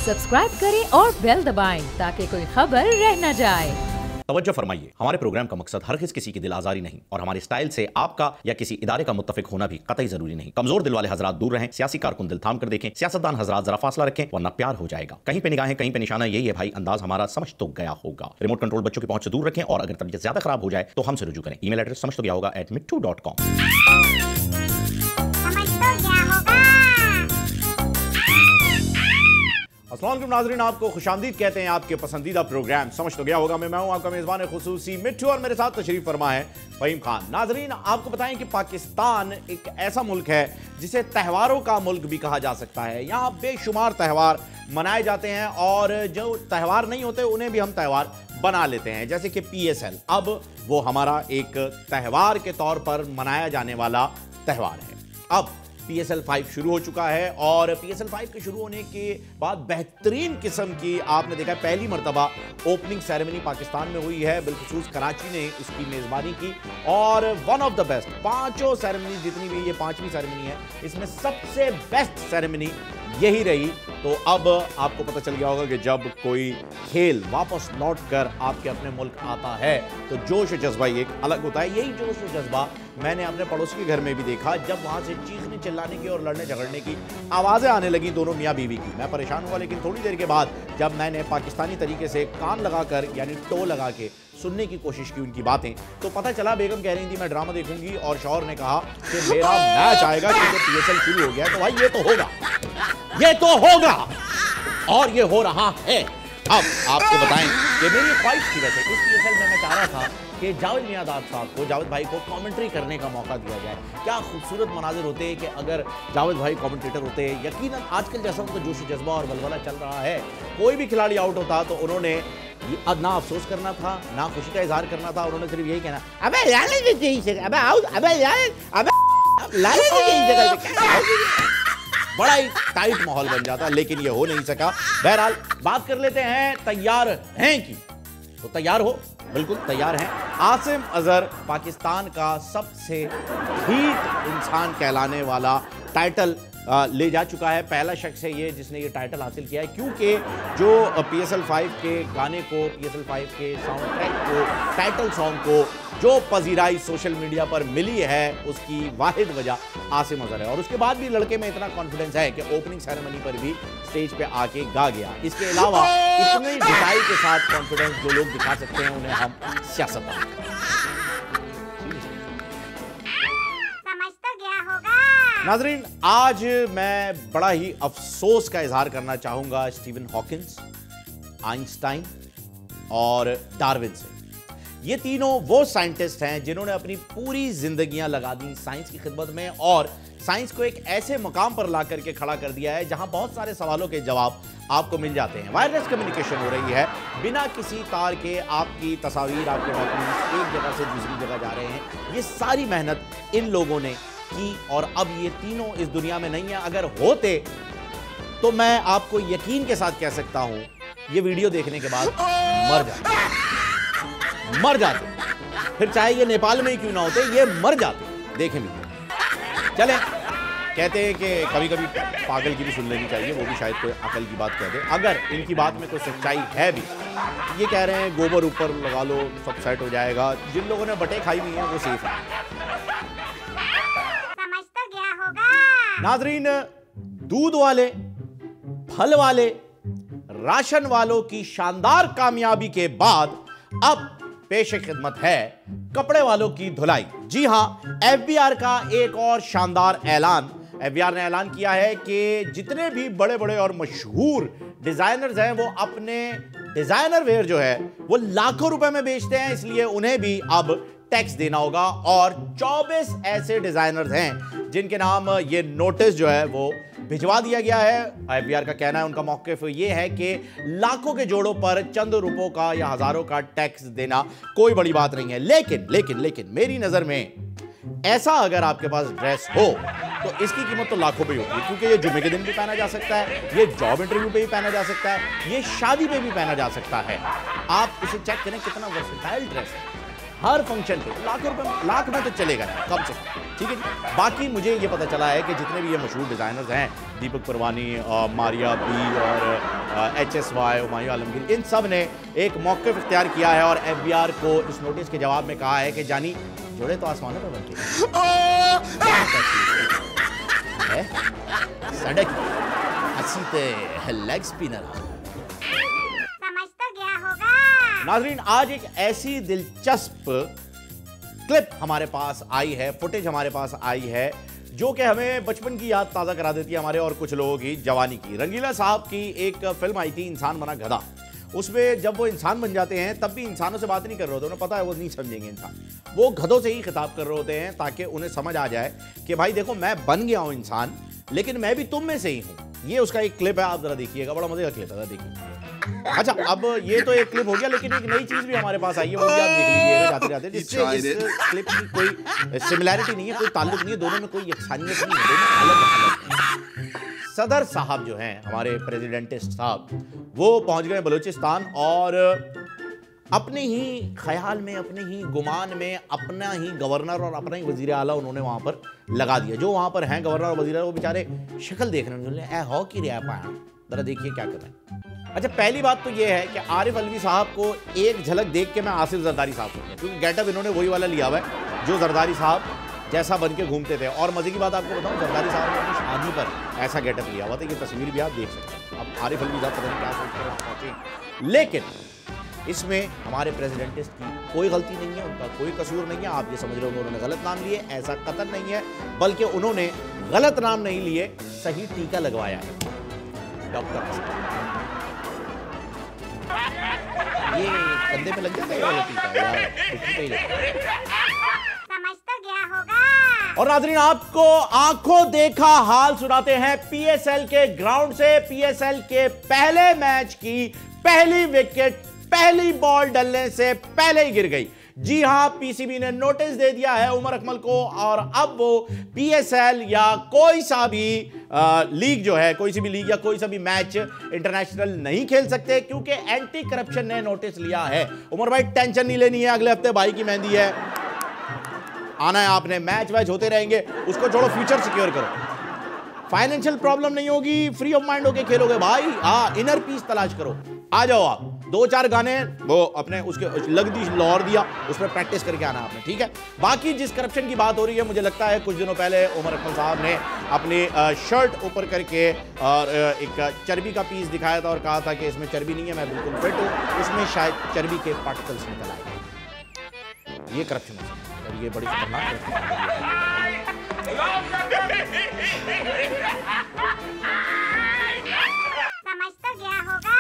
Subscribe करें और bell दबाएं ताकि कोई खबर रह न जाए। तवज्जो फरमाइए, हमारे प्रोग्राम का मकसद हरगिज़ किसी की दिल आजारी नहीं और हमारे स्टाइल से आपका या किसी इदारे का मुत्तफिक होना भी कतई जरूरी नहीं। कमजोर दिल वाले हजरात दूर रहें, सियासी कारकुन दिल थाम कर देखें, सियासतदान हजरात जरा फासला रखें वरना प्यार हो जाएगा। कहीं पे निगाहें कहीं पे निशाना, यही है भाई अंदाज हमारा, समझ तो गया होगा। रिमोट कंट्रोल बच्चों की पहुंच से दूर रखें और अगर तबीयत ज्यादा खराब हो जाए तो हमसे रुजू करें। ईमेल एड्रेस समझ तो गया होगा @mittu.com। अस्सलाम वालेकुम नाज़रीन, आपको खुशामदीद कहते हैं आपके पसंदीदा प्रोग्राम समझ तो गया होगा। मैं हूं आपका मेज़बान खुसूसी मिट्टू और मेरे साथ तशरीफ फरमा है फ़हीम खान। नाज़रीन, आपको बताएं कि पाकिस्तान एक ऐसा मुल्क है जिसे त्योहारों का मुल्क भी कहा जा सकता है। यहाँ बेशुमार त्यौहार मनाए जाते हैं और जो त्यौहार नहीं होते उन्हें भी हम त्यौहार बना लेते हैं, जैसे कि PSL। अब वो हमारा एक त्यौहार के तौर पर मनाया जाने वाला त्यौहार है। अब PSL 5 शुरू हो चुका है और PSL 5 के शुरू होने के बाद बेहतरीन किस्म की आपने देखा है पहली मरतबा ओपनिंग सेरेमनी पाकिस्तान में हुई है, बिलखुसूस कराची ने उसकी मेज़बानी की और वन ऑफ द बेस्ट पांचों सेरेमनी जितनी भी, ये पांचवी सेरेमनी है, इसमें सबसे बेस्ट सेरेमनी यही रही। तो अब आपको पता चल गया होगा कि जब कोई खेल वापस लौट कर आपके अपने मुल्क आता है तो जोश जज्बा एक अलग होता है। यही जोश जज्बा मैंने अपने पड़ोसी के घर में भी देखा जब वहां से चीखने चिल्लाने की और लड़ने झगड़ने की आवाज़ें आने लगी दोनों मियाँ बीवी की। मैं परेशान हुआ, लेकिन थोड़ी देर के बाद जब मैंने पाकिस्तानी तरीके से कान लगाकर यानी टो लगा के सुनने की कोशिश की उनकी बातें, तो पता चला बेगम कह रही थी मैं ड्रामा देखूंगी और शौहर ने कहा कि मेरा मैच आएगा क्योंकि PSL शुरू हो गया है। तो भाई ये तो होगा, ये तो होगा और ये हो रहा है। अब आपको बताएं कि मेरी ख्वाहिश थी, वैसे इस PSL में मैं चाह रहा था कि जावेद मियादाद साहब को, जावेद भाई को कमेंट्री करने का मौका दिया जाए। क्या खूबसूरत मनाजिर होते हैं कि अगर जावेद भाई कमेंटेटर होते हैं। यकीनन आजकल जैसा उनका जोश जज्बा और बलबला चल रहा है, कोई भी खिलाड़ी आउट होता तो उन्होंने ना अफसोस करना था ना खुशी का इजहार करना था, उन्होंने सिर्फ यही कहना, अबे बड़ा ही टाइट माहौल बन जाता, लेकिन ये हो नहीं सका। बहरहाल बात कर लेते हैं तैयार हैं की, तो तैयार हो, बिल्कुल तैयार हैं। आसिम अजहर पाकिस्तान का सबसे हीट इंसान कहलाने वाला टाइटल ले जा चुका है। पहला शख्स है ये जिसने ये टाइटल हासिल किया है, क्योंकि जो PSL 5 के गाने को, PSL 5 के साउंड ट्रैक को, टाइटल सॉन्ग को जो पजीराई सोशल मीडिया पर मिली है उसकी वाहिद वजह आसिम अजहर है। और उसके बाद भी लड़के में इतना कॉन्फिडेंस है कि ओपनिंग सेरेमनी पर भी स्टेज पे आके गा गया। इसके अलावा इतनी ढिठाई के साथ कॉन्फिडेंस जो लोग दिखा सकते हैं उन्हें हम सियासतदान नाज़रीन। आज मैं बड़ा ही अफसोस का इजहार करना चाहूंगा स्टीवन हॉकिंस, आइंस्टाइन और डार्विन से। ये तीनों वो साइंटिस्ट हैं जिन्होंने अपनी पूरी जिंदगियां लगा दी साइंस की खिदमत में और साइंस को एक ऐसे मकाम पर ला करके खड़ा कर दिया है जहां बहुत सारे सवालों के जवाब आपको मिल जाते हैं। वायरलेस कम्युनिकेशन हो रही है, बिना किसी तार के आपकी तस्वीर, आपके डॉक्यूमेंट्स एक जगह से दूसरी जगह जा रहे हैं। ये सारी मेहनत इन लोगों ने की और अब ये तीनों इस दुनिया में नहीं है। अगर होते तो मैं आपको यकीन के साथ कह सकता हूं ये वीडियो देखने के बाद मर जाते, फिर चाहे ये नेपाल में ही क्यों ना होते, ये मर जाते। देखें वीडियो, चलें। कहते हैं कि कभी कभी पागल की भी सुन लेनी चाहिए, वो भी शायद कोई अकल की बात कह दे। अगर इनकी बात में कोई सच्चाई है भी, ये कह रहे हैं गोबर ऊपर लगा लो सब सेट हो जाएगा। जिन लोगों ने बटें खाई हुई हैं वो सेफ है। नाजरीन, दूध वाले, फल वाले, राशन वालों की शानदार कामयाबी के बाद अब पेश खिदमत है कपड़े वालों की धुलाई। जी हां, FBR का एक और शानदार ऐलान। FBR ने ऐलान किया है कि जितने भी बड़े बड़े और मशहूर डिजाइनर्स हैं वो अपने डिजाइनर वेयर जो है वो लाखों रुपए में बेचते हैं, इसलिए उन्हें भी अब टैक्स देना होगा। और 24 ऐसे डिजाइनर्स हैं जिनके नाम ये नोटिस जो है वो भिजवा दिया गया है। FBR का कहना है, उनका मौक़िफ़ ये है कि लाखों के जोड़ों पर चंद रुपयों का या हजारों का टैक्स देना कोई बड़ी बात नहीं है। लेकिन मेरी नजर में ऐसा अगर आपके पास ड्रेस हो तो इसकी कीमत तो लाखों पे होती है, क्योंकि ये जुम्मे के दिन भी पहना जा सकता है, ये जॉब इंटरव्यू पे भी पहना जा सकता है, ये शादी पे भी पहना जा सकता है। आप इसे चेक करें कितना वर्सेटाइल ड्रेस है। हर फंक्शन पे लाखों रुपए, लाख में तो चलेगा कम से कम, ठीक है जी। बाकी मुझे ये पता चला है कि जितने भी ये मशहूर डिज़ाइनर्स हैं, दीपक परवानी, मारिया बी और HSY, हुमायूं आलमगीर, इन सब ने एक मौक़िफ़ इख्तियार किया है और FBR को इस नोटिस के जवाब में कहा है कि जानी जोड़े तो आसमानों पर बनते हैं, सड़क हंसी ते लेग स्पिनर। समझ तो गया होगा। नाज़रीन, आज एक ऐसी दिलचस्प क्लिप हमारे पास आई है, फुटेज हमारे पास आई है जो कि हमें बचपन की याद ताज़ा करा देती है, हमारे और कुछ लोगों की जवानी की। रंगीला साहब की एक फिल्म आई थी, इंसान बना गधा। उसमें जब वो इंसान बन जाते हैं तब भी इंसानों से बात नहीं कर रहे होते, उन्हें पता है वो नहीं समझेंगे इंसान, वो गधों से ही खिताब कर रहे होते हैं ताकि उन्हें समझ आ जाए कि भाई देखो मैं बन गया हूं इंसान, लेकिन मैं भी तुम में से ही हूं। ये उसका एक क्लिप है, आप जरा देखिएगा, बड़ा मजे का क्लिप है, देखिए। अच्छा, अब ये तो एक क्लिप हो गया, लेकिन एक नई चीज भी हमारे पास आई है, वो भी आप देख लीजिएगा जाते जाते, जिससे इस क्लिप की कोई सिमिलैरिटी नहीं है, कोई ताल्लुक नहीं है, दोनों में कोई यकसानियत नहीं है, दोनों अलग अलग। सदर साहब जो हैं हमारे प्रेसिडेंटिस्ट साहब, वो पहुंच गए बलूचिस्तान और अपने ही ख्याल में, अपने ही गुमान में अपना ही गवर्नर और अपना ही वजीर आला उन्होंने वहां पर लगा दिया। जो वहां पर हैं गवर्नर और वजीर आला, वो बेचारे शक्ल देख रहे हैं, हो की रिया पाया, जरा देखिए क्या कर रहे हैं। अच्छा, पहली बात तो ये है कि आरिफ अलवी साहब को एक झलक देख के मैं आसिफ जरदारी साहब को, क्योंकि गेटअप इन्होंने वही वाला लिया हुआ है जो जरदारी साहब जैसा बन के घूमते थे। और मजे की बात आपको बताऊं, जरदारी साहब ने अपनी शादी पर ऐसा गेटअप लिया हुआ था, ये तस्वीर भी आप देख सकते हैं। अब आरिफ अलवी साहब पता नहीं क्या सोच कर पहुंचे, लेकिन इसमें हमारे प्रेसिडेंटिस्ट की कोई गलती नहीं है, उनका कोई कसूर नहीं है। आप ये समझ रहे होंगे उन्होंने गलत नाम लिए, ऐसा कतई नहीं है, बल्कि उन्होंने गलत नाम नहीं लिए, सही टीका लगवाया है, डॉक्टर। ये कंधे पे लग जाता है वाला टीका, समझ तो गया होगा। और नाज़रीन, आपको आंखों देखा हाल सुनाते हैं PSL के ग्राउंड से। PSL के पहले मैच की पहली विकेट पहली बॉल डलने से पहले ही गिर गई। जी हां, PCB ने नोटिस दे दिया है उमर अकमल को, और अब वो PSL या कोई सा भी लीग जो है, कोई सी भी लीग या कोई सा भी मैच इंटरनेशनल नहीं खेल सकते, क्योंकि एंटी करप्शन ने नोटिस लिया है। उमर भाई, टेंशन नहीं लेनी है, अगले हफ्ते भाई की मेहंदी है, आना है आपने, मैच वैच होते रहेंगे, उसको छोड़ो, फ्यूचर सिक्योर करो, फाइनेंशियल प्रॉब्लम नहीं होगी, फ्री ऑफ माइंड होके खेलोगे भाई। हाँ, इनर पीस तलाश करो, आ जाओ आप, 2-4 गाने वो अपने उसके लग दी लाहौर दिया, उस पर प्रैक्टिस करके आना आपने, ठीक है। बाकी जिस करप्शन की बात हो रही है, मुझे लगता है कुछ दिनों पहले उमर अकमल साहब ने अपनी शर्ट ऊपर करके और एक चर्बी का पीस दिखाया था और कहा था कि इसमें चर्बी नहीं है, मैं बिल्कुल फिट हूँ, उसमें शायद चर्बी के पार्टिकल्स निकल आए। ये करप्शन है और ये बड़ी खतरनाक करप्शन है। समझ तो गया होगा।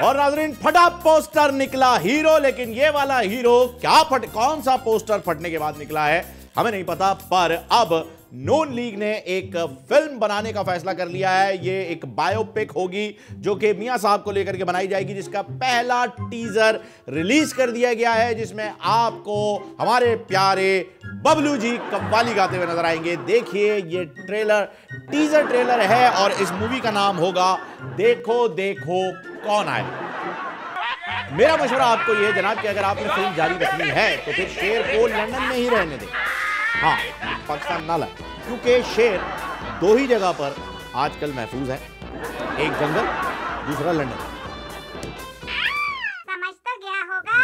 और नाज़रीन, फटा पोस्टर निकला हीरो, लेकिन ये वाला हीरो क्या कौन सा पोस्टर फटने के बाद निकला है हमें नहीं पता, पर अब नून लीग ने एक फिल्म बनाने का फैसला कर लिया है। ये एक बायोपिक होगी जो कि मियां साहब को लेकर के बनाई जाएगी, जिसका पहला टीजर रिलीज कर दिया गया है, जिसमें आपको हमारे प्यारे बबलू जी कव्वाली गाते हुए नजर आएंगे। देखिए, ये टीजर ट्रेलर है और इस मूवी का नाम होगा देखो देखो कौन आए। मेरा मशवरा आपको यह है जनाब कि अगर आपने फिल्म जारी रखनी है तो फिर शेर को लंदन में ही रहने दें, हाँ, पाकिस्तान ना लाए, क्योंकि शेर 2 ही जगह पर आजकल महफूज है, एक जंगल, दूसरा लंदन। समझ तो गया होगा।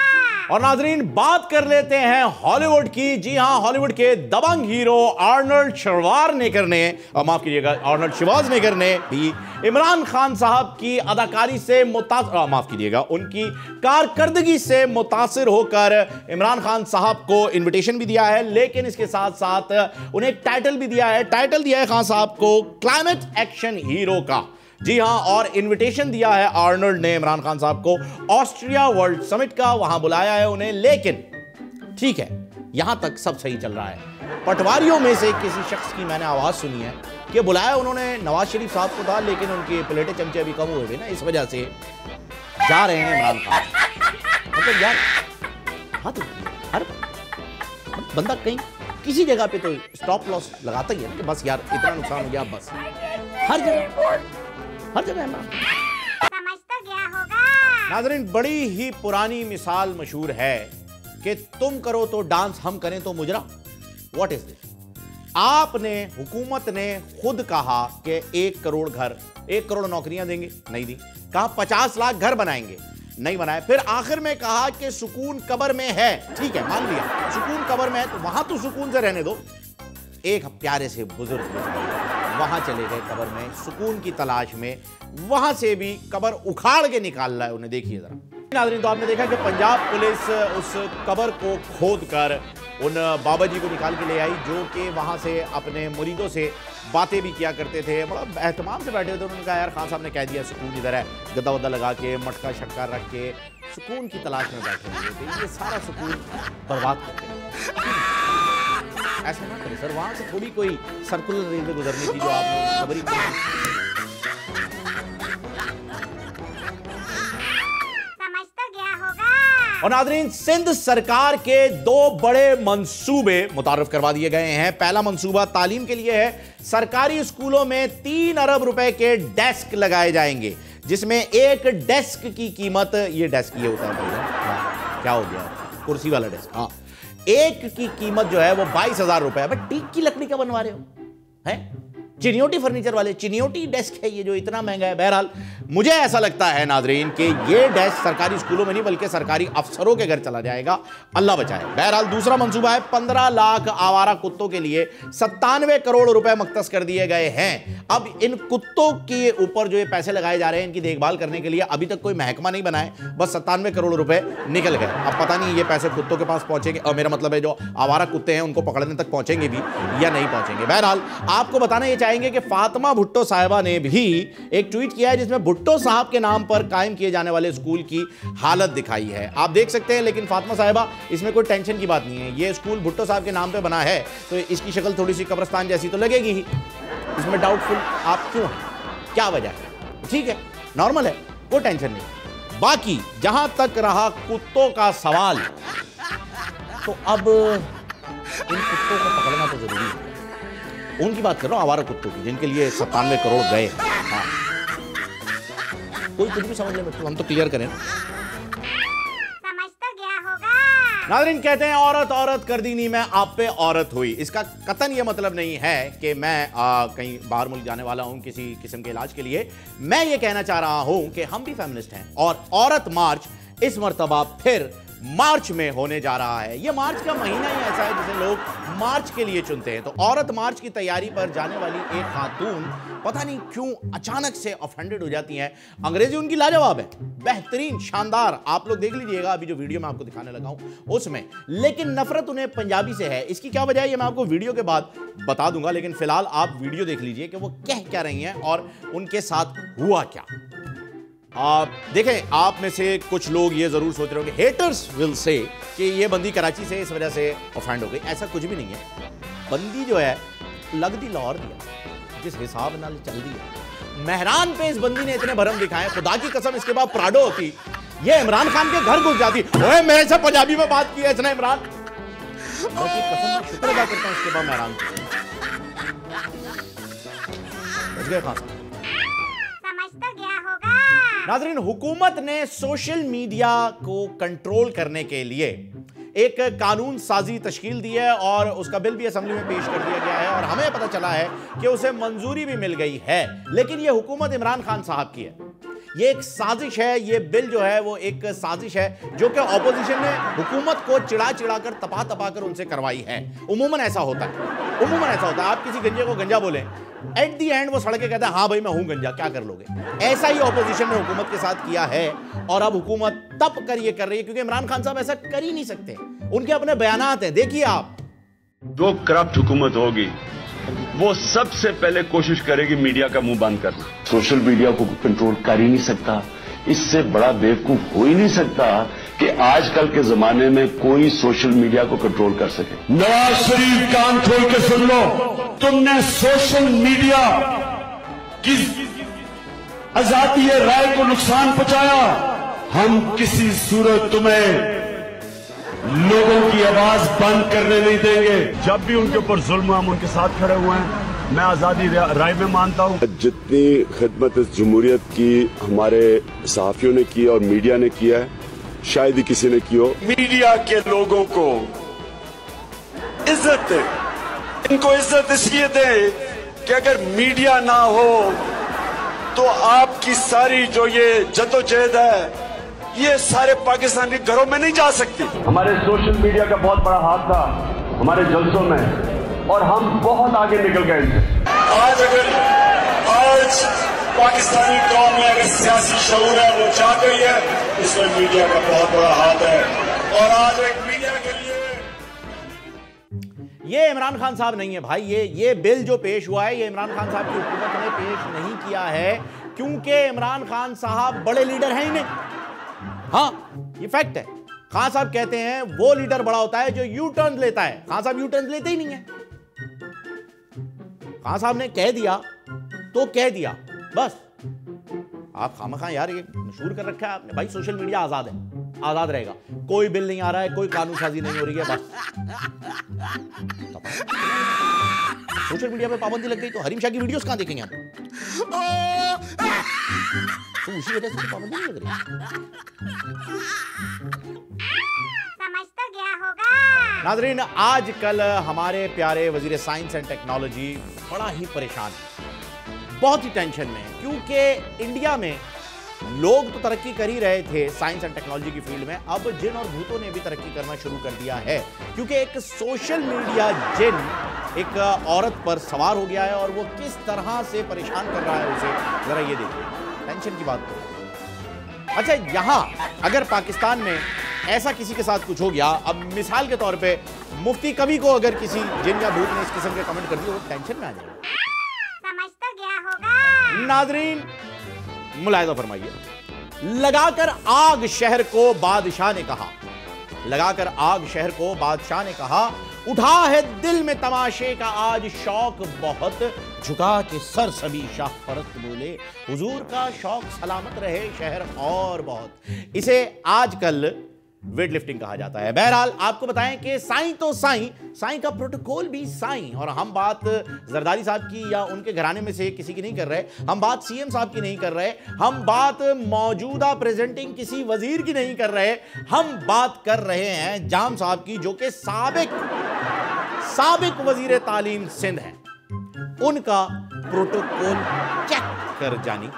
और नाजरीन, बात कर लेते हैं हॉलीवुड की। जी हां, हॉलीवुड के दबंग हीरो आर्नल्ड श्वार्ज़नेगर ने, माफ कीजिएगा, आर्नल्ड श्वार्ज़नेगर ने भी इमरान खान साहब की अदाकारी से माफ कीजिएगा, उनकी कारकर्दगी से मुतासिर होकर इमरान खान साहब को इनविटेशन भी दिया है, लेकिन इसके साथ साथ उन्हें एक टाइटल भी दिया है। टाइटल दिया है खान साहब को क्लाइमेट एक्शन हीरो का। जी हां, और इनविटेशन दिया है आर्नल्ड ने इमरान खान साहब को ऑस्ट्रिया वर्ल्ड समिट का, वहां बुलाया है उन्हें। लेकिन ठीक है, यहां तक सब सही चल रहा है। पटवारियों में से किसी शख्स की मैंने आवाज सुनी है कि बुलाया उन्होंने नवाज शरीफ साहब को था, लेकिन उनके प्लेटें चमचे अभी कम हुए थे ना, इस वजह से जा रहे हैं इमरान खान। मतलब यार, हाँ, तो हर बंदा कहीं किसी जगह पे तो स्टॉप लॉस लगाता ही है ना, कि बस यार इतना नुकसान हो गया, बस हर जगह इमरान। समझ तो गया होगा। नाज़रीन, बड़ी ही पुरानी मिसाल मशहूर है कि तुम करो तो डांस, हम करें तो मुजरा। What is this? आपने, हुकूमत ने खुद कहा कि 1 करोड़ घर, 1 करोड़ नौकरियां देंगे, नहीं दी। कहा 50 लाख घर बनाएंगे, नहीं बनाए। फिर आखिर में कहा कि सुकून कब्र में है, ठीक है मान लिया सुकून कब्र में है, तो वहां तो सुकून से रहने दो। एक प्यारे से बुजुर्ग वहां चले गए कब्र में सुकून की तलाश में, वहां से भी कब्र उखाड़ के निकाल रहा है उन्हें, देखिए जरा। नाज़रीन, तो आपने देखा कि पंजाब पुलिस उस कब्र को खोद कर उन बाबा जी को निकाल के ले आई, जो कि वहां से अपने मुरीदों से बातें भी किया करते थे, बड़ा एहतमाम से बैठे थे। उन्होंने कहा यार खान साहब ने कह दिया सुकून इधर है, गद्दा वद्दा लगा के मटका शटका रख के सुकून की तलाश में बैठे हुए थे, ये सारा सुकून बर्बाद करते हैं। ऐसा ना करें सर, वहां से थोड़ी कोई सर्कुलर रेलवे गुजरनी थी जो आपने खबरी समझ तो गया होगा। और नाज़रीन, सिंध सरकार के 2 बड़े मंसूबे मुतारफ करवा दिए गए हैं। पहला मंसूबा तालीम के लिए है। सरकारी स्कूलों में 3 अरब रुपए के डेस्क लगाए जाएंगे, जिसमें एक डेस्क की कीमत, ये डेस्क ये होता है भाई, क्या हो गया, कुर्सी वाला डेस्क, हाँ, एक की कीमत जो है वो 22,000 रुपए है। टीक की लकड़ी का बनवा रहे हो हैं? चिनियोटी फर्नीचर वाले, चिनियोटी डेस्क है ये जो इतना महंगा है। बहरहाल मुझे ऐसा लगता है नाजरीन कि ये डेस्क सरकारी स्कूलों में नहीं बल्कि सरकारी अफसरों के घर चला जाएगा, अल्लाह बचाए। बहरहाल दूसरा मंसूबा है 15 लाख आवारा कुत्तों के लिए 97 करोड़ रुपए मख्तस कर दिए गए हैं। अब इन कुत्तों के ऊपर जो ये पैसे लगाए जा रहे हैं इनकी देखभाल करने के लिए, अभी तक कोई महकमा नहीं बना है, बस 97 करोड़ रुपए निकल गए। अब पता नहीं ये पैसे कुत्तों के पास पहुंचेंगे, और मेरा मतलब है जो आवारा कुत्ते हैं उनको पकड़ने तक पहुंचेंगे भी या नहीं पहुंचेंगे। बहरहाल आपको बताना ये चाहेंगे कि फातिमा भुट्टो साहिबा ने भी एक ट्वीट किया है जिसमें भुट्टो साहब के नाम पर कायम किए जाने वाले स्कूल की हालत दिखाई है, आप देख सकते हैं। लेकिन फातिमा साहिबा, इसमें कोई टेंशन की बात नहीं है, ये स्कूल भुट्टो साहब के नाम पे बना है तो इसकी शक्ल थोड़ी सी कब्रिस्तान जैसी तो लगेगी ही, इसमें डाउटफुल आप क्यों हैं, क्या वजह है? ठीक है, नॉर्मल है, कोई टेंशन नहीं। बाकी जहां तक रहा कुत्तों का सवाल, तो अब इन कुत्तों को पकड़ना तो जरूरी है। उनकी बात कर रहा हूं, आवारा कुत्तों की, जिनके लिए 97 करोड़ गए। हाँ, कोई कुछ भी समझ ले, हम तो क्लियर करें। समझ तो गया होगा। नाज़रीन, कहते हैं औरत औरत कर दी नहीं, मैं आप पे औरत हुई। इसका कतन ये मतलब नहीं है कि मैं कहीं बाहर मुल्क जाने वाला हूं किसी किस्म के इलाज के लिए। मैं ये कहना चाह रहा हूं कि हम भी फेमिनिस्ट हैं, और औरत मार्च इस मर्तबा फिर मार्च में होने जा रहा है। ये मार्च का महीना ही ऐसा है जिसे लोग मार्च के लिए चुनते हैं। तो औरत मार्च की तैयारी पर जाने वाली एक खातून पता नहीं क्यों अचानक से ऑफेंडेड हो जाती हैं। अंग्रेजी उनकी लाजवाब है, बेहतरीन, शानदार, आप लोग देख लीजिएगा अभी जो वीडियो मैं आपको दिखाने लगा हूं उसमें। लेकिन नफरत उन्हें पंजाबी से है। इसकी क्या वजह है ये मैं आपको वीडियो के बाद बता दूंगा, लेकिन फिलहाल आप वीडियो देख लीजिए कि वो कह क्या रही हैं और उनके साथ हुआ क्या। आप देखें, आप में से कुछ लोग ये जरूर सोच रहे होंगे, हेटर्स विल से, कि ये बंदी कराची से इस वजह से ऑफेंड हो गई। ऐसा कुछ भी नहीं है। बंदी जो है लगदी लाहौर दिया, जिस हिसाब नाल चल दी है, मेहरान पे इस बंदी ने इतने भरम दिखाए, खुदा की कसम इसके बाद प्राडो होती, ये इमरान खान के घर घुस जाती। ओए मेरे से पंजाबी में बात की है इसने, इमरान की कसम मैं शुक्र अदा करता हूं इसके बाद मेहरान बच गए। खान समझ तो गया होगा। नाज़रीन, हुकूमत ने सोशल मीडिया को कंट्रोल करने के लिए एक कानून साजी तश्कील दी है और उसका बिल भी असेंबली में पेश कर दिया गया है और हमें पता चला है कि उसे मंजूरी भी मिल गई है। लेकिन यह हुकूमत इमरान खान साहब की है, ये एक साजिश है। ये बिल जो है वो एक साजिश है जो कि ऑपोजिशन ने हुकूमत को चिढ़ा चिढ़ा कर, तपा तपा कर उनसे करवाई है। उमूमन ऐसा होता है, उमूमन ऐसा होता है। आप किसी गंजे को गंजा बोलें, एट दी एंड वो सड़क के कहता है हाँ भाई मैं हूं गंजा, क्या कर लोगे। ऐसा ही ऑपोजिशन ने हुकूमत के साथ किया है और अब हुकूमत तप कर ये कर रही है क्योंकि इमरान खान साहब ऐसा कर ही नहीं सकते, उनके अपने बयानात हैं। देखिए आप, जो करप्ट हुकूमत होगी वो सबसे पहले कोशिश करेगी मीडिया का मुंह बंद करना। सोशल मीडिया को कंट्रोल कर ही नहीं सकता, इससे बड़ा बेवकूफ हो ही नहीं सकता कि आजकल के जमाने में कोई सोशल मीडिया को कंट्रोल कर सके। नवाज शरीफ, कान खोल के सुन लो, तुमने सोशल मीडिया की आजादी राय को नुकसान पहुंचाया। हम किसी सूरत तुम्हें लोगों की आवाज बंद करने नहीं देंगे। जब भी उनके ऊपर जुल्म हम उनके साथ खड़े हुए हैं। मैं आजादी राय में मानता हूं। जितनी खिदमत इस जमहूरियत की हमारे सहाफियों ने की और मीडिया ने किया है, शायद ही किसी ने की हो। मीडिया के लोगों को इज्जत दें, इनको इज्जत इसलिए दें कि अगर मीडिया ना हो तो आपकी सारी जो ये जद्दोजहद है ये सारे पाकिस्तान के घरों में नहीं जा सकती। हमारे सोशल मीडिया का बहुत बड़ा हाथ था हमारे जलसों में और हम बहुत आगे निकल गए थे। आज पाकिस्तानी कौम में अगर सियासी शऊर है वो चाह गई है, इसमें मीडिया का बहुत बड़ा हाथ है। और आज एक मीडिया के लिए ये इमरान खान साहब नहीं है भाई, ये बिल जो पेश हुआ है ये इमरान खान साहब की हुकूमत ने पेश नहीं किया है, क्योंकि इमरान खान साहब बड़े लीडर हैं ही नहीं। हाँ, ये फैक्ट है। खान साहब कहते हैं वो लीडर बड़ा होता है जो यू टर्न लेता है। खान साहब यू टर्न लेते ही नहीं है। खान साहब ने कह दिया तो कह दिया, बस। आप खामखा यार ये मशहूर कर रखा है आपने भाई, सोशल मीडिया आजाद है, आजाद रहेगा, कोई बिल नहीं आ रहा है, कोई कानून साजी नहीं हो रही है, बस। सोशल मीडिया पे पाबंदी लग गई तो हरीम शाह की वीडियोस कहां देखेंगे हम? तो उसी वजह से पाबंदी नहीं लग रही। समझ तो गया होगा। नाज़रीन, आजकल हमारे प्यारे वजीर साइंस एंड टेक्नोलॉजी बड़ा ही परेशान है, बहुत ही टेंशन में है, क्योंकि इंडिया में लोग तो तरक्की कर ही रहे थे साइंस एंड टेक्नोलॉजी की फील्ड में, अब जिन और भूतों ने भी तरक्की करना शुरू कर दिया है, क्योंकि एक सोशल मीडिया जिन एक औरत पर सवार हो गया है और वो किस तरह से परेशान कर रहा है उसे, जरा ये देखिए, टेंशन की बात तो। अच्छा, यहां अगर पाकिस्तान में ऐसा किसी के साथ कुछ हो गया, अब मिसाल के तौर पे मुफ्ती कवि को अगर किसी जिन या भूत ने इस किस्म के कमेंट कर दिए, वो टेंशन में आ जाएगा। समझ तो गया होगा। नाज़रीन, मुलाहिजा फरमाइए, लगाकर आग शहर को बादशाह ने कहा, लगाकर आग शहर को बादशाह ने कहा, उठा है दिल में तमाशे का आज शौक बहुत, झुका के सर सभी शाह परस्त बोले, हुजूर का शौक सलामत रहे शहर और बहुत। इसे आजकल वेट लिफ्टिंग कहा जाता है। बहरहाल आपको बताएं कि साईं तो साईं का प्रोटोकॉल भी साईं, और हम बात जरदारी साहब की या उनके घराने में से किसी की नहीं कर रहे, हम बात सीएम साहब की नहीं कर रहे, हम बात मौजूदा प्रेजेंटिंग किसी वजीर की नहीं कर रहे, हम बात कर रहे हैं जाम साहब की, जो कि साबिक वजीर तालीम सिंध है। उनका प्रोटोकॉल चेक कर जानी।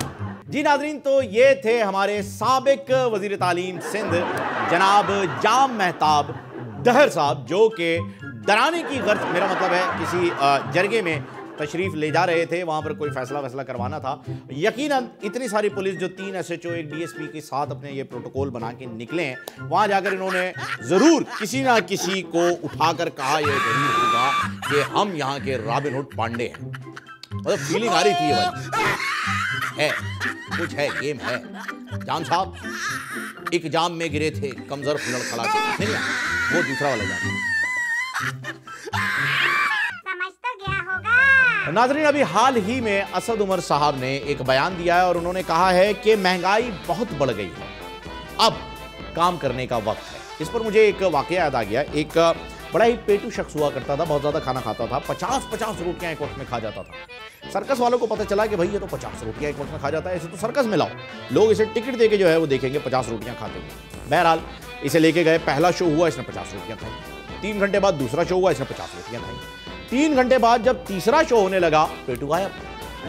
जी नाज़रीन, तो ये थे हमारे साबिक वजीर तालीम सिंध जनाब जाम मेहताब दहर साहब, जो कि डराने की गर्ज, मेरा मतलब है किसी जरगे में तशरीफ ले जा रहे थे, वहां पर कोई फैसला करवाना था। यकीनन इतनी सारी पुलिस, जो 3 SHO एक DSP के साथ अपने ये प्रोटोकॉल बना के निकले हैं, वहां जाकर इन्होंने जरूर किसी ना किसी को उठाकर कहा यह जरूर होगा कि हम यहाँ के रॉबिन हुड पांडे हैं। मतलब फीलिंग आ रही थी ये वाली, है कुछ है, गेम है। जाम साहब एक जाम में गिरे थे, कमजोर लड़खड़ा के, नहीं वो दूसरा वाला जाम। समझ तो गया होगा। नाज़रीन, अभी हाल ही में असद उमर साहब ने एक बयान दिया है और उन्होंने कहा है कि महंगाई बहुत बढ़ गई है, अब काम करने का वक्त है। इस पर मुझे एक वाकया याद आ गया। एक बड़ा ही पेटू शख्स हुआ करता था, बहुत ज्यादा खाना खाता था, 50 रोटियां एक वक्त में खा जाता था। सर्कस वालों को पता चला कि भाई ये तो 50 रोटियां एक वक्त में खा जाता है, इसे तो सर्कस में लाओ, लोग इसे टिकट देके जो है वो देखेंगे 50 रोटियां खाते हैं। बहरहाल इसे लेके गए, पहला शो हुआ, इसने 50 रोटियां खाई। 3 घंटे बाद दूसरा शो हुआ, इसने 50 रोटियां खाई। 3 घंटे बाद जब तीसरा शो होने लगा, पेटू गायब,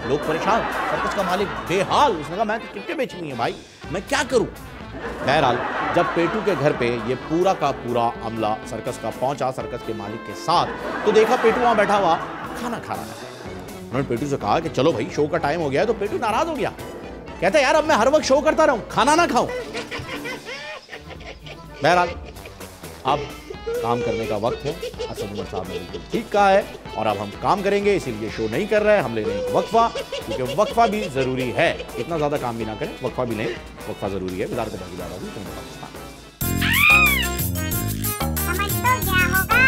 लोग परेशान, सर्कस का मालिक बेहाल। उसने कहा मैं तो टिकटें बेचनी है भाई, मैं क्या करूं। बहरहाल जब पेटू के घर पे ये पूरा का पूरा अमला सर्कस का पहुंचा, सर्कस के मालिक के साथ, तो देखा पेटू वहां बैठा हुआ खाना खा रहा है। उन्होंने पेटू से कहा कि चलो भाई शो का टाइम हो गया है, तो पेटू नाराज हो गया, कहता है यार अब मैं हर वक्त शो करता रहूं, खाना ना खाऊं। बहरहाल अब काम करने का वक्त है, असद उमर साहब ने बिल्कुल ठीक कहा है, और अब हम काम करेंगे, इसीलिए शो नहीं कर रहे हैं, हम ले रहे हैं वक्फा, क्योंकि वक्फा भी जरूरी है। इतना ज्यादा काम भी ना करें, वक्फा भी लें, वक्फा जरूरी है। वज़ारत भागीदारी पाकिस्तान। समझ तो गया होगा।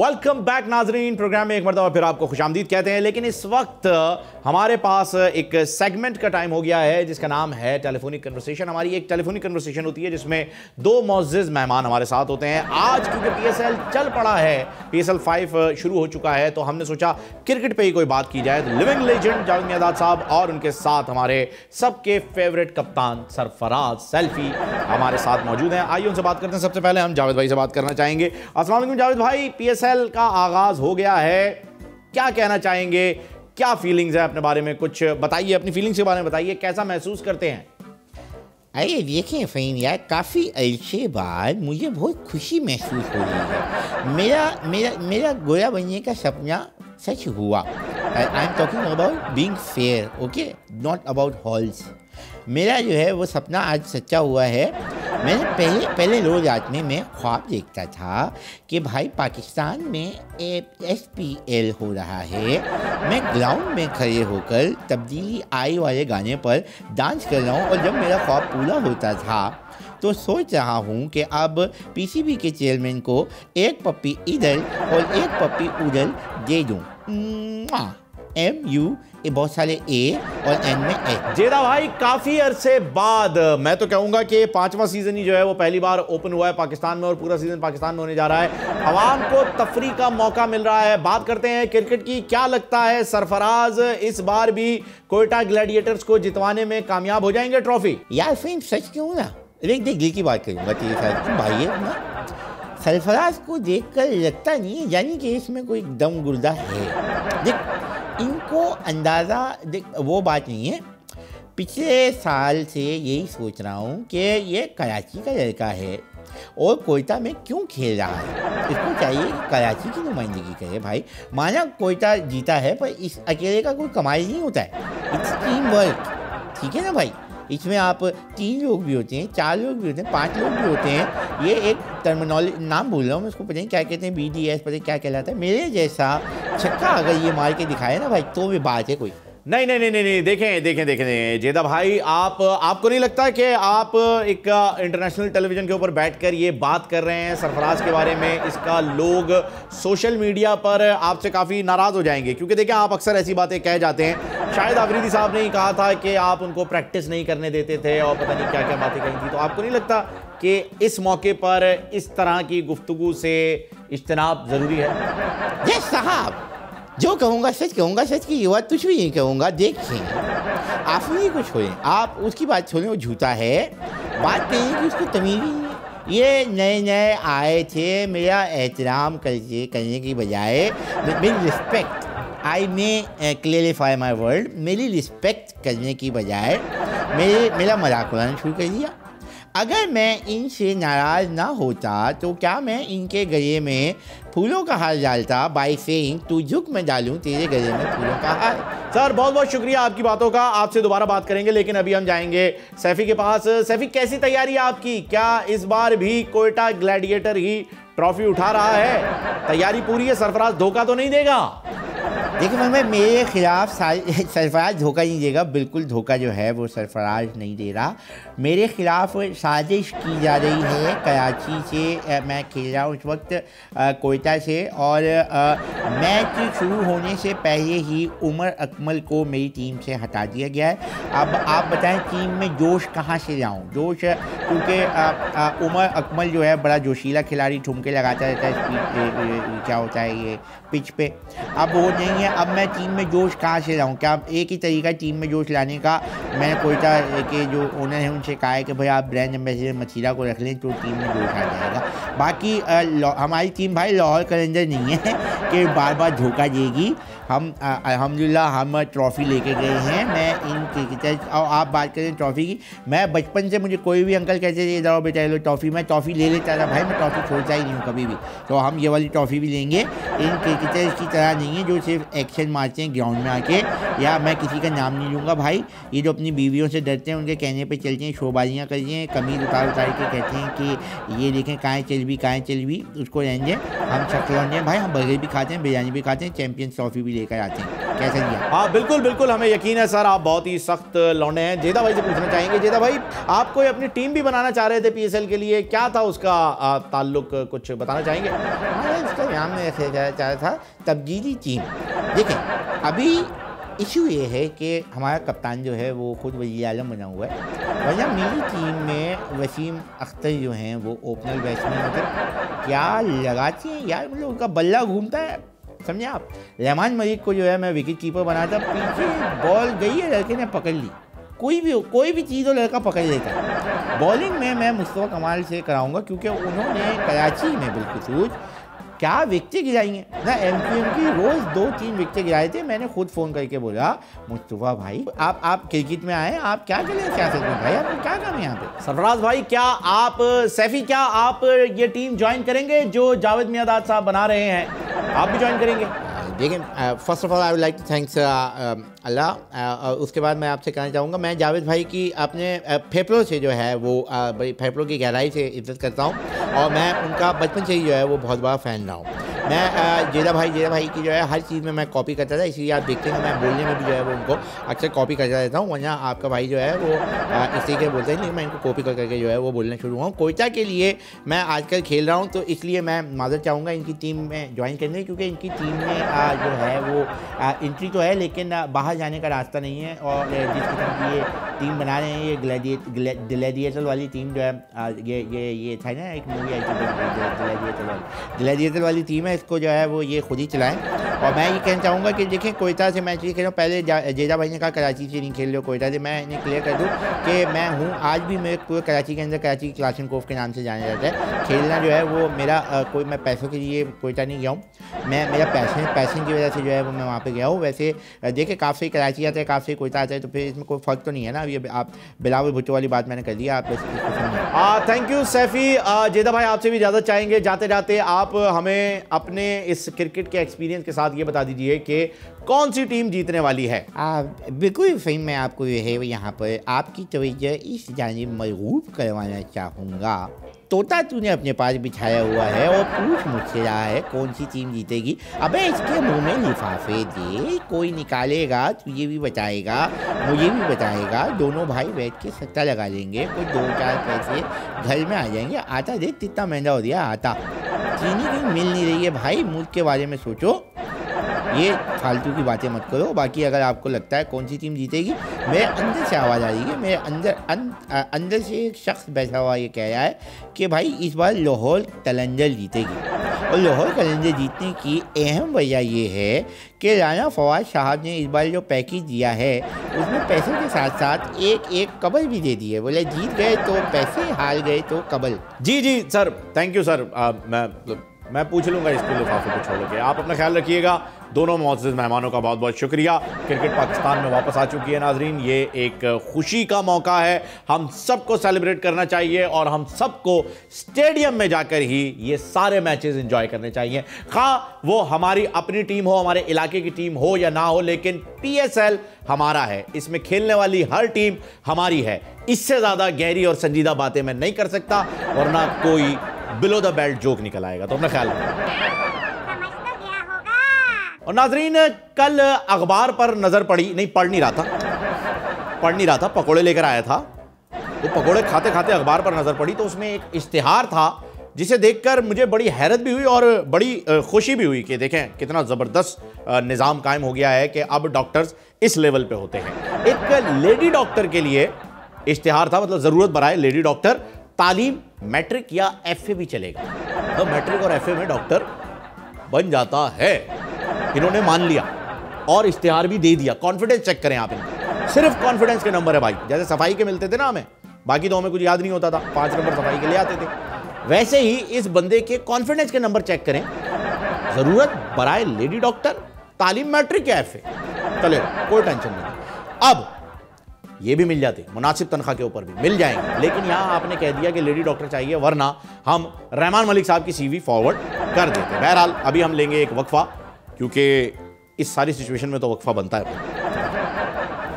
वेलकम बैक नाजरीन। प्रोग्राम में एक मरतबा फिर आपको खुशामदीद कहते हैं, लेकिन इस वक्त हमारे पास एक सेगमेंट का टाइम हो गया है जिसका नाम है टेलीफोनिक कन्वर्सेशन। हमारी एक टेलीफोनिक कन्वर्सेशन होती है जिसमें दो मुअज़्ज़िज़ मेहमान हमारे साथ होते हैं। आज क्योंकि PSL चल पड़ा है, PSL 5 शुरू हो चुका है, तो हमने सोचा क्रिकेट पे ही कोई बात की जाए। तो लिविंग लेजेंड जावेद मियाँदाद साहब और उनके साथ हमारे सबके फेवरेट कप्तान सरफराज सेल्फी हमारे साथ मौजूद हैं। आइए उनसे बात करते हैं। सबसे पहले हम जावेद भाई से बात करना चाहेंगे। अस्सलाम वालेकुम जावेद भाई, PSL का आगाज हो गया है, क्या कहना चाहेंगे, क्या फीलिंग्स है अपने बारे में? कुछ बताइए, अपनी फीलिंग्स के बारे में बताइए, कैसा महसूस करते हैं? अरे देखें फ़हीम यार, काफ़ी अरसे बाद मुझे बहुत खुशी महसूस हो रही है। मेरा गोरा बनने का सपना सच हुआ। I am talking about being fair, okay, not about halls. मेरा जो है वो सपना आज सच्चा हुआ है। मैंने पहले रोज़ रात में मैं ख्वाब देखता था कि भाई पाकिस्तान में SPL हो रहा है, मैं ग्राउंड में खड़े होकर तब्दीली आई वाले गाने पर डांस कर रहा हूँ। और जब मेरा ख्वाब पूरा होता था तो सोच रहा हूँ कि अब PCB के चेयरमैन को एक पप्पी इधर और एक पप्पी उधर दे दूँ। MU बहुत सारे A और N में H। जेदा भाई, काफी अरसे बाद, मैं तो कहूंगा कि 5वां सीजन ही जो है वो पहली बार ओपन हुआ है पाकिस्तान में, और पूरा सीजन पाकिस्तान में होने जा रहा है। आवाम को तफरी का मौका मिल रहा है। बात करते हैं क्रिकेट की। क्या लगता है सरफराज इस बार भी कोयटा ग्लैडिएटर्स को जितवाने में कामयाब हो जाएंगे ट्रॉफी? यार फिल्म सच क्यों ना, देख दिल की बात करूँगा तेरे साथ। तुम भाई है ना, सरफराज को देखकर लगता नहीं है यानी कि इसमें कोई दम गुर्दा है। देख, इनको अंदाज़ा, देख वो बात नहीं है। पिछले साल से यही सोच रहा हूँ कि ये कराची का लड़का है और कोयटा में क्यों खेल रहा है। इसको चाहिए कि कराची की नुमाइंदगी करे। भाई माना कोयटा जीता है, पर इस अकेले का कोई कमाल नहीं होता है। इट्स टीम वर्क, ठीक है ना भाई। इसमें आप 3 लोग भी होते हैं, 4 लोग भी होते हैं, 5 लोग भी होते हैं। ये एक टर्मिनोलॉजी, नाम भूल रहा हूँ मैं उसको, पता नहीं क्या कहते हैं, BDS पता नहीं क्या कहलाता है। मेरे जैसा छक्का अगर ये मार के दिखाए ना भाई, तो भी बात है कोई। नहीं, देखें जेदा भाई, आपको नहीं लगता कि आप एक इंटरनेशनल टेलीविजन के ऊपर बैठकर ये बात कर रहे हैं सरफराज के बारे में, इसका लोग सोशल मीडिया पर आपसे काफ़ी नाराज़ हो जाएंगे? क्योंकि देखें, आप अक्सर ऐसी बातें कह जाते हैं। शायद आफरीदी साहब ने ही कहा था कि आप उनको प्रैक्टिस नहीं करने देते थे और पता नहीं क्या क्या बातें कही थी। तो आपको नहीं लगता कि इस मौके पर इस तरह की गुफ्तगू से इज्तनाब ज़रूरी है? यस साहब, जो कहूँगा सच कहूँगा, सच की बात कुछ भी नहीं कहूँगा। देखें, आप नहीं कुछ छोड़ें, आप उसकी बात छोड़ें, वो झूठा है। बात कहें कि उसको तमीज़ ही नहीं है। ये नए आए थे, मेरा एहतराम करने की बजाय, मेरी respect, I may clarify my word, मेरी रिस्पेक्ट करने की बजाय मेरा मजाक उड़ाना शुरू कर दिया। अगर मैं इनसे नाराज़ ना होता तो क्या मैं इनके गले में फूलों का हार डालता बाई सेइंग तू झुक मैं डालूं तेरे गले में फूलों का हार। सर बहुत बहुत शुक्रिया आपकी बातों का, आपसे दोबारा बात करेंगे, लेकिन अभी हम जाएंगे सैफी के पास। सैफी, कैसी तैयारी है आपकी? क्या इस बार भी कोयटा ग्लैडिएटर ही ट्रॉफी उठा रहा है? तैयारी पूरी है? सरफराज धोखा तो नहीं देगा? देखिए मैं मेरे खिलाफ सरफराज धोखा नहीं देगा, बिल्कुल धोखा जो है वो सरफराज नहीं दे रहा। मेरे खिलाफ साजिश की जा रही है कराची से। मैं खेल रहा हूँ उस वक्त कोयटा से, और मैच शुरू होने से पहले ही उमर अकमल को मेरी टीम से हटा दिया गया है। अब आप बताएं टीम में जोश कहाँ से लाऊं? जोश, क्योंकि उमर अकमल जो है बड़ा जोशीला खिलाड़ी, ठुमके लगाता रहता है स्पीड, क्या होता है ये पिच पे। अब वो नहीं है। अब मैं टीम में जोश कहाँ से लाऊं? क्या एक ही तरीका टीम में जोश लाने का, मैंने कोयटा के जो ओनर हैं उनसे कहा है कि भाई आप ब्रांड एम्बेसडर मछीरा को रख लें तो टीम में जोश आ जाएगा। बाकी हमारी टीम भाई लाहौर कलंदर नहीं है कि बार बार धोखा देगी। हम अल्हम्दुलिल्लाह हम ट्रॉफ़ी लेके गए हैं। मैं इन क्रिकेटर, और आप बात करें ट्रॉफ़ी की, मैं बचपन से मुझे कोई भी अंकल कहते थे जाओ बेटा लो ट्रॉफ़ी, मैं ट्रॉफ़ी ले लेता था भाई, मैं ट्रॉफ़ी छोड़ता ही नहीं हूँ कभी भी। तो हम ये वाली ट्रॉफ़ी भी लेंगे। इन क्रिकेटर्स की तरह नहीं है जो सिर्फ एक्शन मारते हैं ग्राउंड में आके। या मैं किसी का नाम नहीं लूँगा भाई, ये जो अपनी बीवियों से डरते हैं उनके कहने पे चलते हैं, शोबाजियाँ करते हैं, कमीज उतार के कहते हैं कि ये देखें कहाँ चल भी, उसको रहने दें। हम शक्लौंडे हैं भाई, हम बर्गर भी खाते हैं, बिरयानी भी खाते हैं, चैंपियंस ट्रॉफी भी लेकर आते हैं। कैसा दिया? हाँ बिल्कुल बिल्कुल, हमें यकीन है सर आप बहुत ही सख्त लौंडे हैं। जेदा भाई से पूछना चाहेंगे, जेदा भाई आप कोई अपनी टीम भी बनाना चाह रहे थे PSL के लिए, क्या था उसका ताल्लुक, कुछ बताना चाहेंगे? हाँ, इसका नाम मैं चाह रहा था तब्दीली टीम। देखें अभी इशू ये है कि हमारा कप्तान जो है वो खुद वज़ीर आज़म बना हुआ है, वरना मेरी टीम में वसीम अख्तर जो हैं वो ओपनर बैट्समैन होते, क्या लगाते हैं यार, मतलब उनका बल्ला घूमता है, समझे आप। रहमान मलिक को जो है मैं विकेट कीपर बना था, पीछे बॉल गई है, लड़के ने पकड़ ली, कोई भी चीज़ हो लड़का पकड़ लेता है। बॉलिंग में मैं मुस्तफ़ा कमाल से कराऊंगा क्योंकि उन्होंने कराची में बिल्कुल क्या विकेटें गिराई हैं ना, MQM की रोज़ 2-3 विकेटें गिराए थे। मैंने खुद फ़ोन करके बोला मुस्तफ़ा भाई आप क्रिकेट में आए, आप क्या करें सियासत में भाई, आपको क्या काम है यहाँ पे? सरफराज भाई क्या आप सैफी क्या आप ये टीम ज्वाइन करेंगे जो जावेद मियादाद साहब बना रहे हैं, आप भी ज्वाइन करेंगे? देखिए first of all I would like to thanks अल्लाह। उसके बाद मैं आपसे कहना चाहूँगा, मैं जावेद भाई की अपने फेफड़ों से जो है वो बड़ी फेफड़ों की गहराई से इज्जत करता हूँ और मैं उनका बचपन से ही जो है वो बहुत बड़ा फ़ैन रहा हूँ। मैं जेदा भाई की जो है हर चीज़ में मैं कॉपी करता था, इसलिए आप देखते हैं मैं बोलने में भी जो है वो उनको अक्सर कॉपी करता रहता हूँ, वरना आपका भाई जो है वो इस तरीके बोलते हैं, लेकिन मैं इनको कॉपी करके जो है वो बोलना शुरू हुआ हूँ। कोयटा के लिए मैं आजकल खेल रहा हूँ, तो इसलिए मैं माजरत चाहूँगा इनकी टीम में ज्वाइन करने, क्योंकि इनकी टीम में जो है वो एंट्री तो है लेकिन बाहर जाने का रास्ता नहीं है। और जिस किस्म की ये टीम बना रहे हैं, ये ग्लैडिएटर वाली टीम जो है, ये था ना एक मूवी आई थी ग्लैडिएटर वाली टीम है, इसको जो है वो ये खुद ही चलाएं। और मैं ये कहना चाहूँगा कि देखें कोयटा से मैच ये खेल रहा हूँ, पहले जेदा भाई ने कहा कराची से नहीं खेल रहे हो, कोयटा से। मैं इन्हें क्लियर कर दूँ कि मैं हूँ, आज भी मेरे पूरे कराची के अंदर कराची क्लाशनकोफ के नाम से जाना जाता है। खेलना जो है वो मेरा कोई, मैं पैसों के लिए कोयटा नहीं गया हूँ, मेरा पैसन की वजह से जो है वो मैं वहाँ पे गया हूँ। वैसे देखिए काफ़ी कराची आता है, काफ़ी कोयटा आता है, तो फिर इसमें कोई फ़र्क तो नहीं है ना। ये आप बिलावल भुट्टो वाली बात मैंने कर दी, आप थैंक यू सैफी। जेदा भाई आपसे भी इजाज़त चाहेंगे, जाते जाते आप हमें अपने इस क्रिकेट के एक्सपीरियंस के साथ ये बता दीजिए कि कौन सी टीम जीतने वाली है? बिल्कुल सही, मैं आपको जो है यहाँ पर आपकी तवज्जो इस जानिब मरगूब करवाना चाहूँगा। तोता तूने अपने पास बिछाया हुआ है और पूछ मुझसे रहा है कौन सी टीम जीतेगी। अबे इसके मुंह में लिफाफे दे, कोई निकालेगा, तुझे भी बताएगा, मुझे भी बताएगा, दोनों भाई बैठ के सट्टा लगा लेंगे, कोई 2-4 पैसे घर में आ जाएंगे। आटा देख कितना महंगा हो दिया आटा, चीनी कहीं मिल नहीं रही है भाई, मुल्क के बारे में सोचो, ये फालतू की बातें मत करो। बाकी अगर आपको लगता है कौन सी टीम जीतेगी, मेरे अंदर से आवाज़ आ रही है, मेरे अंदर से एक शख्स बैठा हुआ ये कह रहा है कि भाई इस बार लाहौर कलंदर जीतेगी। और लाहौर कलंदर जीतने की अहम वजह ये है कि राना फवाद साहब ने इस बार जो पैकेज दिया है उसमें पैसों के साथ साथ एक कबल भी दे दी है। बोले जीत गए तो पैसे, हार गए तो कबल। जी सर, थैंक यू सर। मैं पूछ लूँगा इसको लिफाफे को छोड़ के। आप अपना ख्याल रखिएगा। दोनों मुअज़्ज़िज़ मेहमानों का बहुत बहुत शुक्रिया। क्रिकेट पाकिस्तान में वापस आ चुकी है नाजरीन, ये एक खुशी का मौका है, हम सबको सेलिब्रेट करना चाहिए और हम सबको स्टेडियम में जाकर ही ये सारे मैचेस एंजॉय करने चाहिए, खा वो हमारी अपनी टीम हो, हमारे इलाके की टीम हो या ना हो, लेकिन PSL हमारा है, इसमें खेलने वाली हर टीम हमारी है। इससे ज़्यादा गहरी और संजीदा बातें मैं नहीं कर सकता, वरना कोई बिलो द बेल्ट जोक निकल आएगा। तो अपना ख्याल रखिए। और नाजरीन, कल अखबार पर नजर पड़ी, नहीं पढ़ नहीं रहा था, पकोड़े लेकर आया था, तो पकोड़े खाते खाते अखबार पर नजर पड़ी, तो उसमें एक इश्तिहार था जिसे देखकर मुझे बड़ी हैरत भी हुई और बड़ी खुशी भी हुई कि देखें कितना ज़बरदस्त निज़ाम कायम हो गया है कि अब डॉक्टर्स इस लेवल पे होते हैं। एक लेडी डॉक्टर के लिए इश्तिहार था, मतलब ज़रूरत बराए लेडी डॉक्टर, तालीम मैट्रिक या FA भी चलेगा, तो मैट्रिक और FA में डॉक्टर बन जाता है। इन्होंने मान लिया और इश्तिहार भी दे दिया। कॉन्फिडेंस चेक करें आप इनका, सिर्फ कॉन्फिडेंस के नंबर है भाई। जैसे सफाई के मिलते थे ना हमें, बाकी तो हमें कुछ याद नहीं होता था, 5 नंबर सफाई के लिए आते थे, वैसे ही इस बंदे के कॉन्फिडेंस के नंबर चेक करें। जरूरत बराए लेडी डॉक्टर, तालीम मैट्रिक या FA, चले कोई टेंशन नहीं। अब ये भी मिल जाते, मुनासिब तनख्वाह के ऊपर भी मिल जाएंगे, लेकिन यहाँ आपने कह दिया कि लेडी डॉक्टर चाहिए, वरना हम रहमान मलिक साहब की CV फॉरवर्ड कर देते। बहरहाल अभी हम लेंगे एक वक्फा, क्योंकि इस सारी सिचुएशन में तो वक्फा बनता है।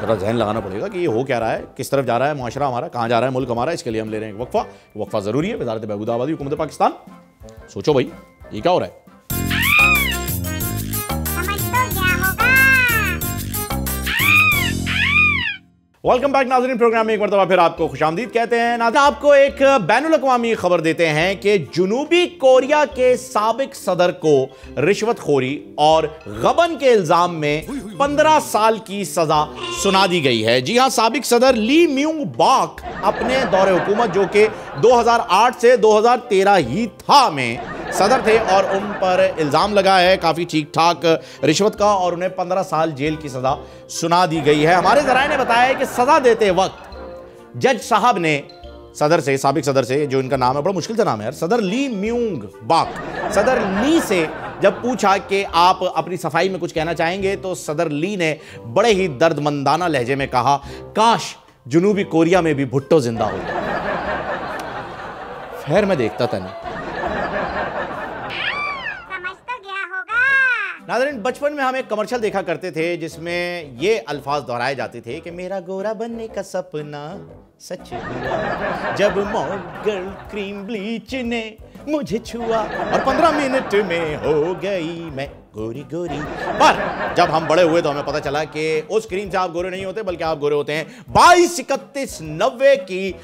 जरा जहन लगाना पड़ेगा कि ये हो क्या रहा है, किस तरफ जा रहा है मुआशरा हमारा, कहाँ जा रहा है मुल्क हमारा। इसके लिए हम ले रहे हैं वक्फा। वक्फा ज़रूरी है। वज़ारत बहबूद आबादी हुकूमत पाकिस्तान, सोचो भाई ये क्या हो रहा है। वेलकम बैक नाज़रीन, प्रोग्राम में एक मरतबा फिर आपको खुशामदीद कहते हैं। नाज़रीन, आपको एक बैनुल-अक़वामी खबर देते हैं कि जनूबी कोरिया के साबिक सदर को रिश्वतखोरी और गबन के इल्जाम में 15 साल की सजा सुना दी गई है। जी हां, साबिक सदर ली म्यूंग बाक अपने दौरे हुकूमत, जो कि 2008 से 2013 ही था, में सदर थे और उन पर इल्ज़ाम लगा है काफ़ी ठीक ठाक रिश्वत का, और उन्हें 15 साल जेल की सज़ा सुना दी गई है। हमारे ज़राए ने बताया है कि सज़ा देते वक्त जज साहब ने सदर से, साबिक सदर से, जो इनका नाम है, बड़ा मुश्किल सा नाम है यार, सदर ली म्यूंग बाक, सदर ली से जब पूछा कि आप अपनी सफाई में कुछ कहना चाहेंगे, तो सदर ली ने बड़े ही दर्दमंदाना लहजे में कहा, काश जनूबी कोरिया में भी भुट्टो जिंदा होता। खैर मैं देखता था नहीं। नाज़रीन, बचपन में हम एक कमर्शियल देखा करते थे जिसमें ये अल्फाज दोहराए जाते थे कि मेरा गोरा बनने का सपना सच हुआ जब मॉडल क्रीम ब्लीच ने मुझे छुआ, और 15 मिनट में हो गई मैं गोरी गोरी। पर जब हम बड़े हुए तो हमें पता चला कि उस क्रीम से आप गोरे नहीं होते, बल्कि आप गोरे होते हैं 22, 31, 90 की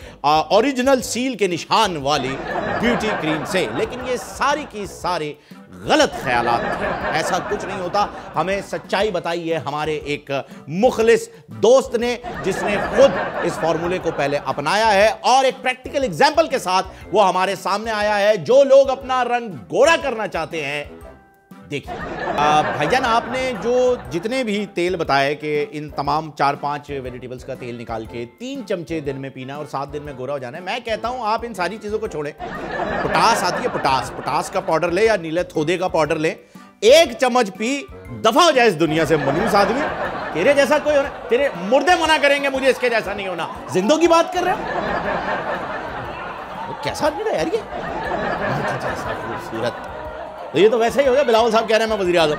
ओरिजिनल सील के निशान वाली ब्यूटी क्रीम से। लेकिन ये सारी की सारी गलत ख्यालात थे, ऐसा कुछ नहीं होता। हमें सच्चाई बताई है हमारे एक मुखलिस दोस्त ने, जिसने खुद इस फॉर्मूले को पहले अपनाया है और एक प्रैक्टिकल एग्जाम्पल के साथ वो हमारे सामने आया है। जो लोग अपना रंग गोरा करना चाहते हैं, देखिए भाईजान, आपने जो जितने भी तेल बताए कि इन तमाम 4-5 वेजिटेबल्स का तेल निकाल के 3 चमचे दिन में पीना और 7 दिन में गोरा हो जाना है, मैं कहता हूं आप इन सारी चीज़ों को छोड़ें। पोटास आती है, पोटास का पाउडर ले या नीले थोदे का पाउडर ले, 1 चम्मच पी, दफा हो जाए इस दुनिया से मनूस आदमी। तेरे जैसा कोई होना, तेरे मुर्दे मना करेंगे मुझे इसके जैसा नहीं होना, जिंदों की बात कर रहे हो। कैसा आदमी था यार ये, जैसा खूबसूरत। तो ये तो वैसे ही हो गया, बिलावल साहब कह रहे हैं मैं वज़ीर आज़म।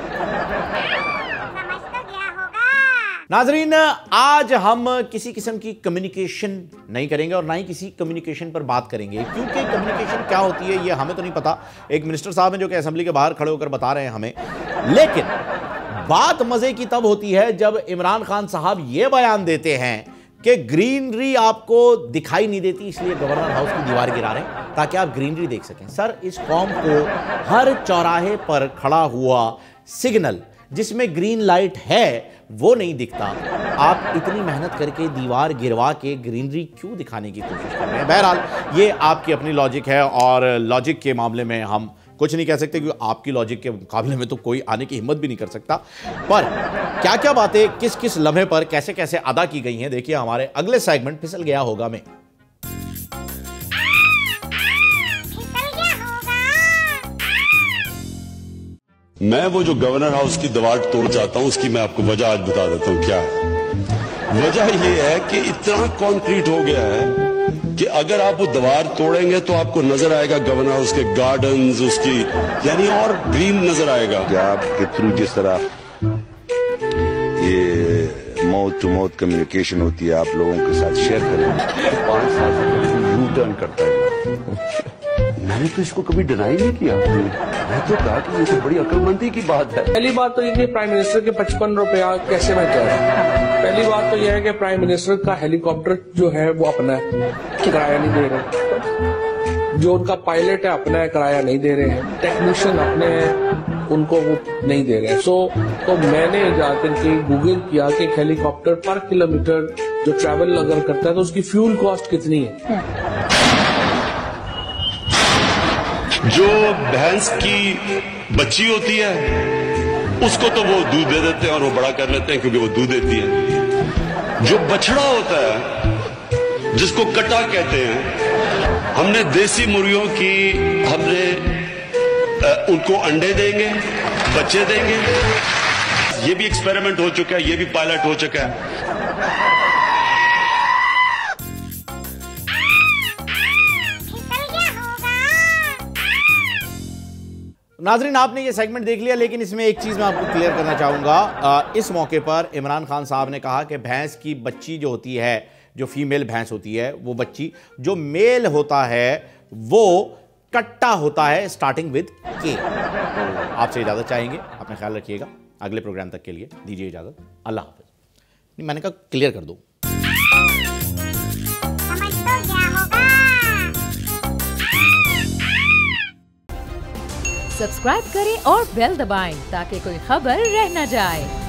नाज़रीन, आज हम किसी किस्म की कम्युनिकेशन नहीं करेंगे और ना ही किसी कम्युनिकेशन पर बात करेंगे, क्योंकि कम्युनिकेशन क्या होती है ये हमें तो नहीं पता। एक मिनिस्टर साहब हैं जो कि असेंबली के बाहर खड़े होकर बता रहे हैं हमें। लेकिन बात मजे की तब होती है जब इमरान खान साहब ये बयान देते हैं कि ग्रीनरी आपको दिखाई नहीं देती, इसलिए गवर्नर हाउस की दीवार गिरा रहे हैं ताकि आप ग्रीनरी देख सकें। सर, इस कौम को हर चौराहे पर खड़ा हुआ सिग्नल जिसमें ग्रीन लाइट है वो नहीं दिखता। आप इतनी मेहनत करके दीवार गिरवा के ग्रीनरी क्यों दिखाने की कोशिश कर रहे हैं? बहरहाल ये आपकी अपनी लॉजिक है और लॉजिक के मामले में हम कुछ नहीं कह सकते, क्योंकि आपकी लॉजिक के मुकाबले में तो कोई आने की हिम्मत भी नहीं कर सकता। पर क्या क्या बातें किस किस लम्हे पर कैसे कैसे अदा की गई हैं, देखिए हमारे अगले सेगमेंट फिसल गया होगा में। मैं वो जो गवर्नर हाउस की दीवार तोड़ चाहता हूं, उसकी मैं आपको वजह आज बता देता हूं क्या है। वजह ये है कि इतना कंक्रीट हो गया है कि अगर आप वो दीवार तोड़ेंगे तो आपको नजर आएगा गवर्नर हाउस के गार्डन्स, उसकी यानी और ग्रीन नजर आएगा। आपके थ्रू जिस तरह ये माउथ टू माउथ कम्युनिकेशन होती है, आप लोगों के साथ शेयर करें। 5 साल से यू टर्न करता है, मैंने तो इसको कभी डिनाई नहीं किया। मैं तो कहा कि ये तो बड़ी अक्लमंदी की बात है। पहली बात तो ये कि प्राइम मिनिस्टर के 55 रुपया कैसे मैं कह रहा हूँ। पहली बात तो यह है कि प्राइम मिनिस्टर का हेलीकॉप्टर जो है वो अपना है, किराया नहीं दे रहे। जो उनका पायलट है अपना है, किराया नहीं दे रहे हैं। टेक्नीशियन अपने हैं, उनको वो नहीं दे रहे हैं। तो मैंने जाकर के गूगल किया कि हेलीकॉप्टर पर किलोमीटर जो ट्रैवल अगर करता है तो उसकी फ्यूल कॉस्ट कितनी है। जो भैंस की बच्ची होती है उसको तो वो दूध दे देते हैं और वो बड़ा कर लेते हैं क्योंकि वो दूध देती है। जो बछड़ा होता है जिसको कटा कहते हैं, हमने देसी मुर्गियों की हमने उनको अंडे देंगे, बच्चे देंगे। ये भी एक्सपेरिमेंट हो चुका है, ये भी पायलट हो चुका है। नाजरीन, आपने ये सेगमेंट देख लिया, लेकिन इसमें एक चीज़ मैं आपको क्लियर करना चाहूँगा। इस मौके पर इमरान खान साहब ने कहा कि भैंस की बच्ची जो होती है, जो फीमेल भैंस होती है, वो बच्ची, जो मेल होता है वो कट्टा होता है स्टार्टिंग विद के। तो आपसे इजाज़त चाहेंगे, अपना ख्याल रखिएगा। अगले प्रोग्राम तक के लिए दीजिए इजाज़त। अल्लाह हाफ़िज़। मैंने कहा क्लियर कर दो। समझ तो गया होगा। सब्सक्राइब करें और बेल दबाएं ताकि कोई खबर रह न जाए।